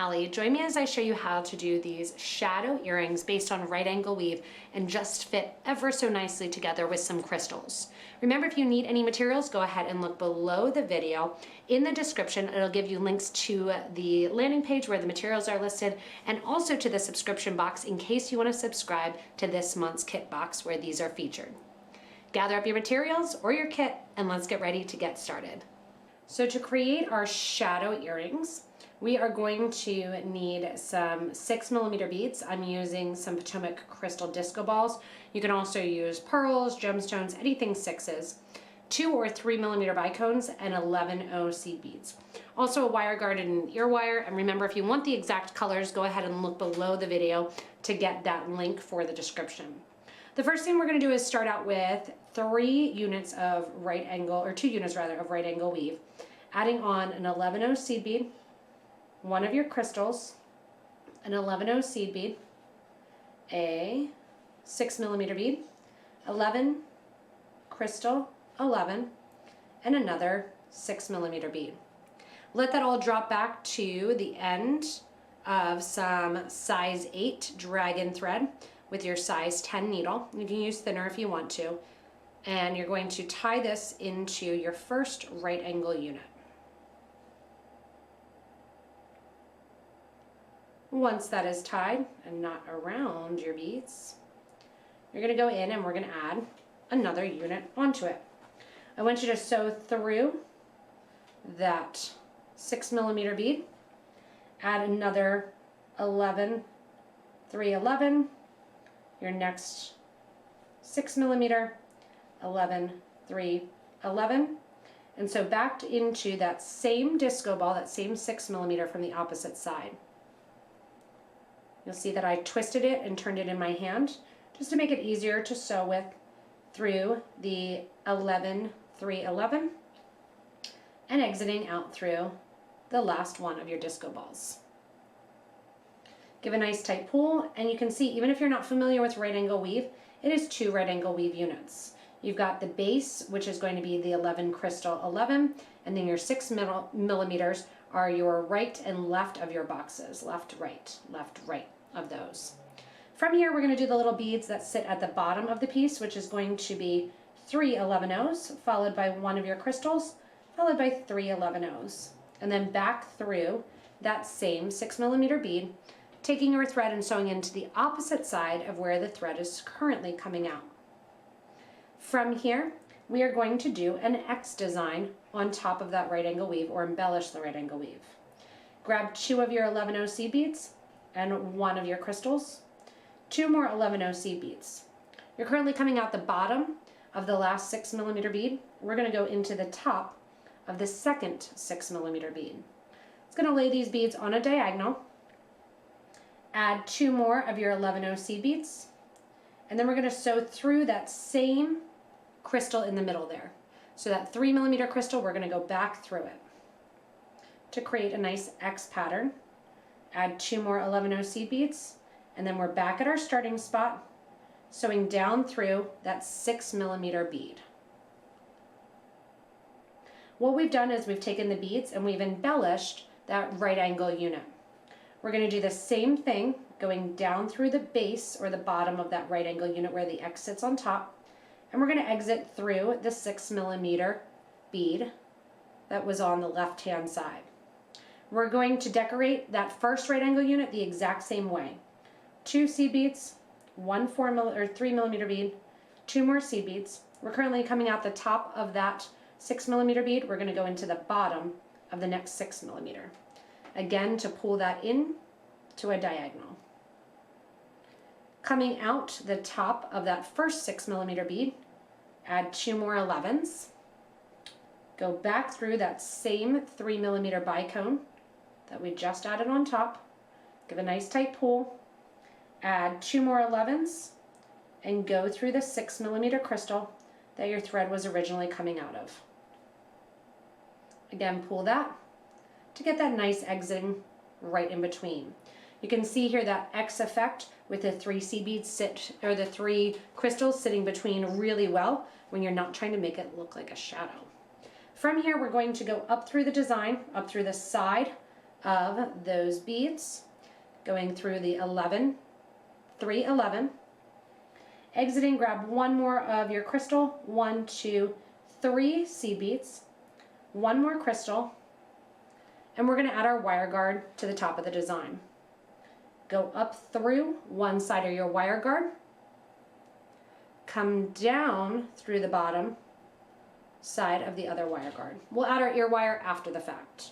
Allie. Join me as I show you how to do these shadow earrings based on right angle weave and just fit ever so nicely together with some crystals. Remember, if you need any materials, go ahead and look below the video. In the description, it'll give you links to the landing page where the materials are listed and also to the subscription box in case you want to subscribe to this month's kit box where these are featured. Gather up your materials or your kit and let's get ready to get started. So to create our shadow earrings, we are going to need some 6mm beads. I'm using some Potomac Crystal Disco Balls. You can also use pearls, gemstones, anything 6s. 2 or 3mm bicones and 11 seed beads. Also a wire guard and an ear wire. And remember, if you want the exact colors, go ahead and look below the video to get that link for the description. The first thing we're going to do is start out with 3 units of right angle, or 2 units rather, of right angle weave, adding on an 11 seed bead, one of your crystals, an 11 seed bead, a 6mm bead, 11 crystal, 11, and another 6mm bead. Let that all drop back to the end of some size 8 dragon thread with your size 10 needle. You can use thinner if you want to. And you're going to tie this into your first right angle unit. Once that is tied and not around your beads, you're going to go in and we're going to add another unit onto it. I want you to sew through that 6mm bead, add another 11, 3, 11, your next 6mm, 11, 3, 11, and so back into that same disco ball, that same 6mm from the opposite side. You'll see that I twisted it and turned it in my hand just to make it easier to sew with through the 11, 3, 11, and exiting out through the last one of your disco balls. Give a nice tight pull, and you can see, even if you're not familiar with right angle weave, it is 2 right angle weave units. You've got the base, which is going to be the 11 crystal 11, and then your 6mm are your right and left of your boxes. Left, right of those. From here, we're going to do the little beads that sit at the bottom of the piece, which is going to be 3 11-0s, followed by one of your crystals, followed by 3 11-0s. And then back through that same 6mm bead, taking your thread and sewing into the opposite side of where the thread is currently coming out. From here, we are going to do an X design on top of that right angle weave, or embellish the right angle weave. Grab 2 of your 11 seed beads and 1 of your crystals, 2 more 11 seed beads. You're currently coming out the bottom of the last 6mm bead. We're going to go into the top of the second 6mm bead. It's going to lay these beads on a diagonal. Add 2 more of your 11 seed beads, and then we're going to sew through that same crystal in the middle there. So that 3mm crystal, we're going to go back through it to create a nice X pattern. Add 2 more 11 seed beads, and then we're back at our starting spot, sewing down through that 6mm bead. What we've done is we've taken the beads and we've embellished that right angle unit. We're going to do the same thing, going down through the base or the bottom of that right angle unit where the X sits on top, and we're going to exit through the 6mm bead that was on the left hand side. We're going to decorate that first right angle unit the exact same way. 2 seed beads, 1 3mm bead, 2 more seed beads. We're currently coming out the top of that 6mm bead. We're going to go into the bottom of the next 6mm. Again, to pull that in to a diagonal. Coming out the top of that first 6mm bead, add 2 more 11s. Go back through that same 3mm bicone that we just added on top. Give a nice tight pull. Add 2 more 11s and go through the 6mm crystal that your thread was originally coming out of. Again, pull that to get that nice exiting right in between. You can see here that X effect with the 3 seed beads the 3 crystals sitting between really well when you're not trying to make it look like a shadow. From here, we're going to go up through the design, up through the side of those beads, going through the 11, 3, 11. Exiting, grab one more of your crystal, 1, 2, 3 seed beads, one more crystal, and we're going to add our wire guard to the top of the design. Go up through one side of your wire guard, come down through the bottom side of the other wire guard. We'll add our ear wire after the fact.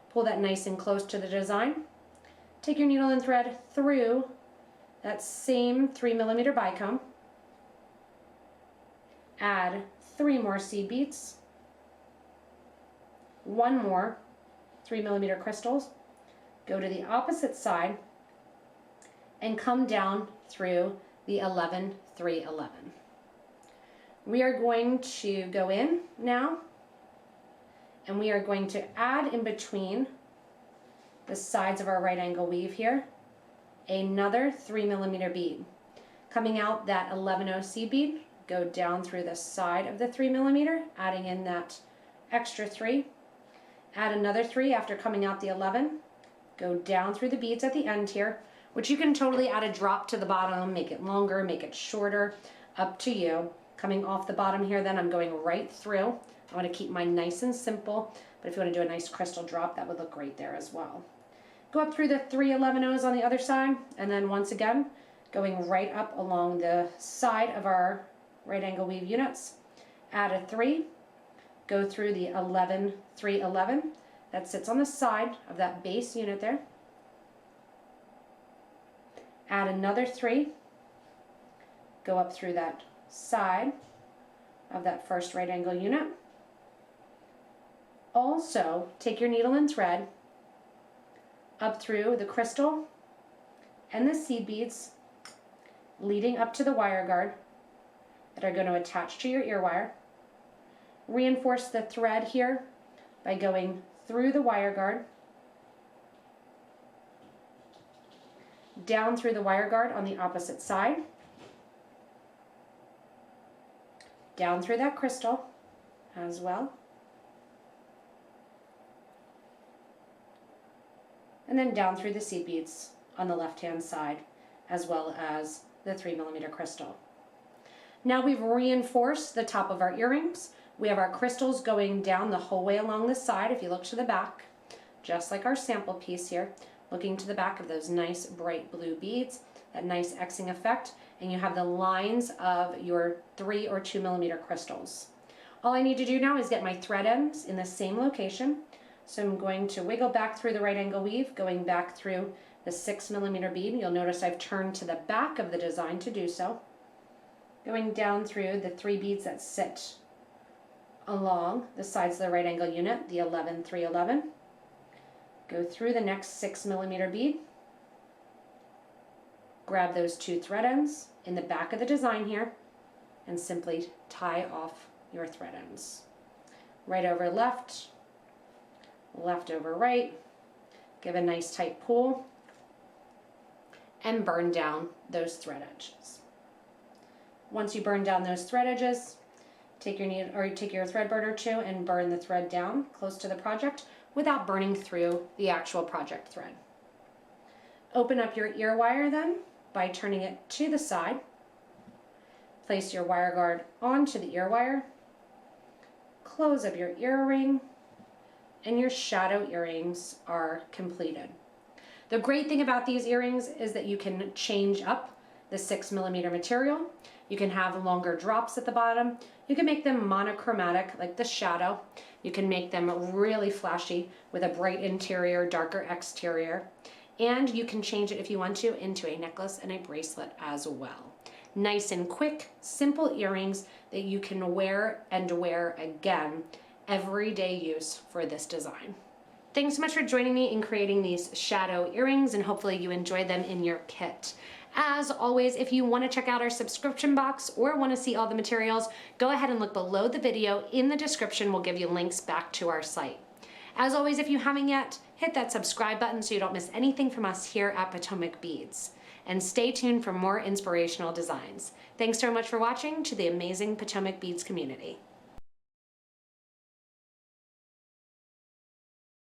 Pull that nice and close to the design. Take your needle and thread through that same 3mm bicone. Add 3 more seed beads, 1 more 3mm crystals. Go to the opposite side and come down through the 11, 3, 11. We are going to go in now and we are going to add in between the sides of our right angle weave here another 3mm bead. Coming out that 11 seed bead, go down through the side of the 3mm, adding in that extra 3. Add another 3 after coming out the 11. Go down through the beads at the end here, which you can totally add a drop to the bottom, make it longer, make it shorter, up to you. Coming off the bottom here, then I'm going right through. I want to keep mine nice and simple, but if you want to do a nice crystal drop, that would look great there as well. Go up through the 3 11-Os on the other side, and then once again, going right up along the side of our right angle weave units. Add a 3, go through the 11, 3, 11. That sits on the side of that base unit there. Add another 3, go up through that side of that first right angle unit. Also, take your needle and thread up through the crystal and the seed beads leading up to the wire guard that are going to attach to your ear wire. Reinforce the thread here by going through the wire guard, down through the wire guard on the opposite side, down through that crystal as well, and then down through the seed beads on the left-hand side, as well as the 3mm crystal. Now we've reinforced the top of our earrings. We have our crystals going down the whole way along the side, if you look to the back, just like our sample piece here, looking to the back of those nice bright blue beads, that nice Xing effect, and you have the lines of your 3 or 2mm crystals. All I need to do now is get my thread ends in the same location. So I'm going to wiggle back through the right angle weave, going back through the 6mm bead. You'll notice I've turned to the back of the design to do so. Going down through the 3 beads that sit along the sides of the right angle unit, the 11, 3, 11. Go through the next 6mm bead. Grab those 2 thread ends in the back of the design here and simply tie off your thread ends. Right over left, left over right. Give a nice tight pull and burn down those thread edges. Once you burn down those thread edges, take your thread burner too and burn the thread down close to the project without burning through the actual project thread. Open up your ear wire then by turning it to the side. Place your wire guard onto the ear wire. Close up your earring, and your shadow earrings are completed. The great thing about these earrings is that you can change up the 6mm material. You can have longer drops at the bottom. You can make them monochromatic like the shadow. You can make them really flashy with a bright interior, darker exterior. And you can change it if you want to into a necklace and a bracelet as well. Nice and quick, simple earrings that you can wear and wear again. Everyday use for this design. Thanks so much for joining me in creating these shadow earrings, and hopefully you enjoy them in your kit. As always, if you want to check out our subscription box or want to see all the materials, go ahead and look below the video. In the description, we'll give you links back to our site. As always, if you haven't yet, hit that subscribe button so you don't miss anything from us here at Potomac Beads. And stay tuned for more inspirational designs. Thanks so much for watching to the amazing Potomac Beads community.